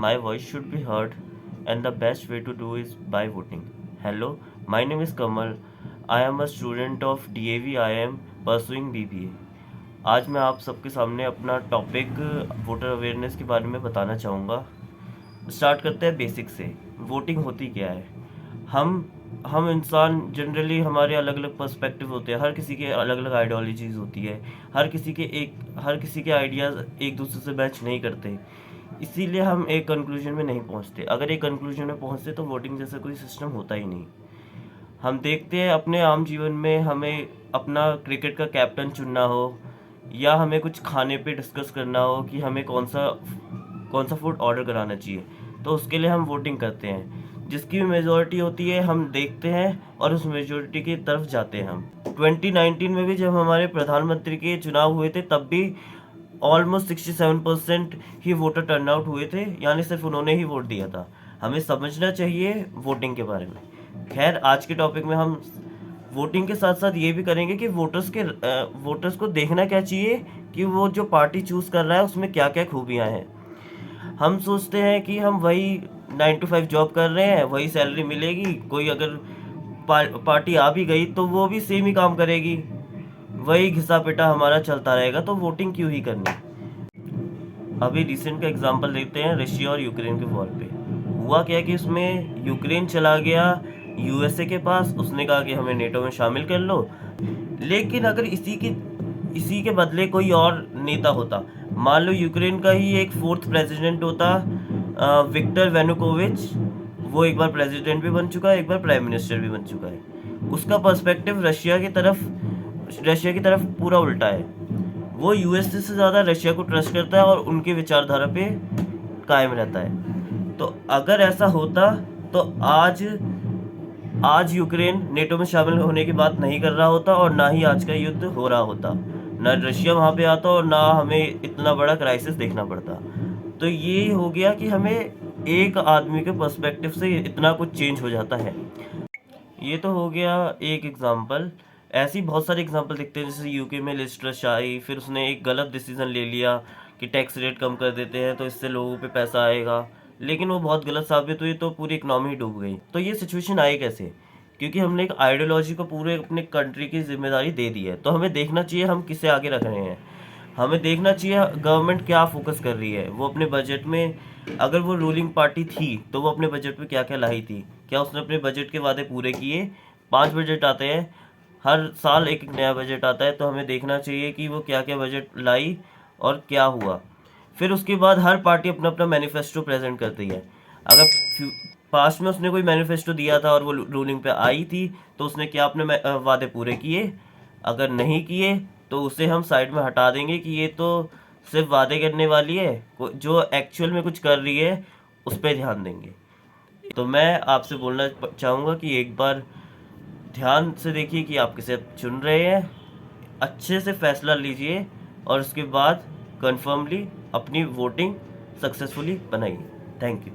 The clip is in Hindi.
my voice should be heard, and the best way to do is by voting. Hello, my name is Kamal. I am a student of DAV. I am pursuing BBA. आज मैं आप सबके सामने अपना टॉपिक वोटर अवेयरनेस के बारे में बताना चाहूँगा। स्टार्ट करते हैं बेसिक से। वोटिंग होती क्या है? हम इंसान जनरली हमारे अलग अलग पर्सपेक्टिव होते हैं, हर किसी के अलग अलग आइडियोलॉजीज़ होती है, हर किसी के आइडियाज़ एक दूसरे से मैच नहीं करते, इसीलिए हम एक कंक्लूजन में नहीं पहुंचते। अगर एक कंक्लूजन में पहुंचते तो वोटिंग जैसा कोई सिस्टम होता ही नहीं। हम देखते हैं अपने आम जीवन में, हमें अपना क्रिकेट का कैप्टन चुनना हो या हमें कुछ खाने पे डिस्कस करना हो कि हमें कौन सा फूड ऑर्डर कराना चाहिए, तो उसके लिए हम वोटिंग करते हैं। जिसकी भी मेजॉरिटी होती है हम देखते हैं और उस मेजॉरिटी की तरफ जाते हैं। हम 2019 में भी जब हमारे प्रधानमंत्री के चुनाव हुए थे तब भी ऑलमोस्ट 67% ही वोटर टर्नआउट हुए थे, यानी सिर्फ उन्होंने ही वोट दिया था। हमें समझना चाहिए वोटिंग के बारे में। खैर, आज के टॉपिक में हम वोटिंग के साथ साथ ये भी करेंगे कि वोटर्स को देखना क्या चाहिए कि वो जो पार्टी चूज़ कर रहा है उसमें क्या क्या खूबियाँ हैं। हम सोचते हैं कि हम वही 9 to 5 जॉब कर रहे हैं, वही सैलरी मिलेगी, कोई अगर पार्टी आ भी गई तो वो भी सेम ही काम करेगी, वही घिसा पिटा हमारा चलता रहेगा, तो वोटिंग क्यों ही करनी। अभी रिसेंट का एग्जांपल देखते हैं रशिया और यूक्रेन के वॉर पे। हुआ क्या कि उसमें यूक्रेन चला गया यूएसए के पास, उसने कहा कि हमें नेटो में शामिल कर लो। लेकिन अगर इसी के बदले कोई और नेता होता, मान लो यूक्रेन का ही एक 4th प्रेसिडेंट होता, विक्टर वेनुकोविच, वो एक बार प्रेसिडेंट भी बन चुका है, एक बार प्राइम मिनिस्टर भी बन चुका है। उसका पर्सपेक्टिव रशिया की तरफ पूरा उल्टा है। वो यूएसए से ज़्यादा रशिया को ट्रस्ट करता है और उनके विचारधारा पे कायम रहता है। तो अगर ऐसा होता तो आज यूक्रेन नेटो में शामिल होने की बात नहीं कर रहा होता और ना ही आज का युद्ध हो रहा होता, ना रशिया वहाँ पे आता और ना हमें इतना बड़ा क्राइसिस देखना पड़ता। तो ये हो गया कि हमें एक आदमी के पर्सपेक्टिव से इतना कुछ चेंज हो जाता है। ये तो हो गया एक एग्जांपल। ऐसी बहुत सारे एग्जांपल दिखते हैं, जैसे यूके में लिज ट्रस आई, फिर उसने एक गलत डिसीजन ले लिया कि टैक्स रेट कम कर देते हैं तो इससे लोगों पे पैसा आएगा, लेकिन वो बहुत गलत साबित हुई तो पूरी इकनॉमी डूब गई। तो ये सिचुएशन आई कैसे? क्योंकि हमने एक आइडियोलॉजी को पूरे अपने कंट्री की जिम्मेदारी दे दी है। तो हमें देखना चाहिए हम किसे आगे रख रहे हैं, हमें देखना चाहिए गवर्नमेंट क्या फोकस कर रही है। वो अपने बजट में, अगर वो रूलिंग पार्टी थी तो वो अपने बजट में क्या क्या लाई थी, क्या उसने अपने बजट के वादे पूरे किए। 5 बजट आते हैं, हर साल एक नया बजट आता है, तो हमें देखना चाहिए कि वो क्या क्या बजट लाई और क्या हुआ। फिर उसके बाद हर पार्टी अपना अपना मैनिफेस्टो प्रेजेंट करती है। अगर पास्ट में उसने कोई मैनिफेस्टो दिया था और वो रूलिंग पे आई थी तो उसने क्या अपने वादे पूरे किए, अगर नहीं किए तो उसे हम साइड में हटा देंगे कि ये तो सिर्फ वादे करने वाली है, जो एक्चुअल में कुछ कर रही है उस पर ध्यान देंगे। तो मैं आपसे बोलना चाहूँगा कि एक बार ध्यान से देखिए कि आप किसे चुन रहे हैं, अच्छे से फैसला लीजिए और उसके बाद कन्फर्मली अपनी वोटिंग सक्सेसफुली बनाइए। Thank you.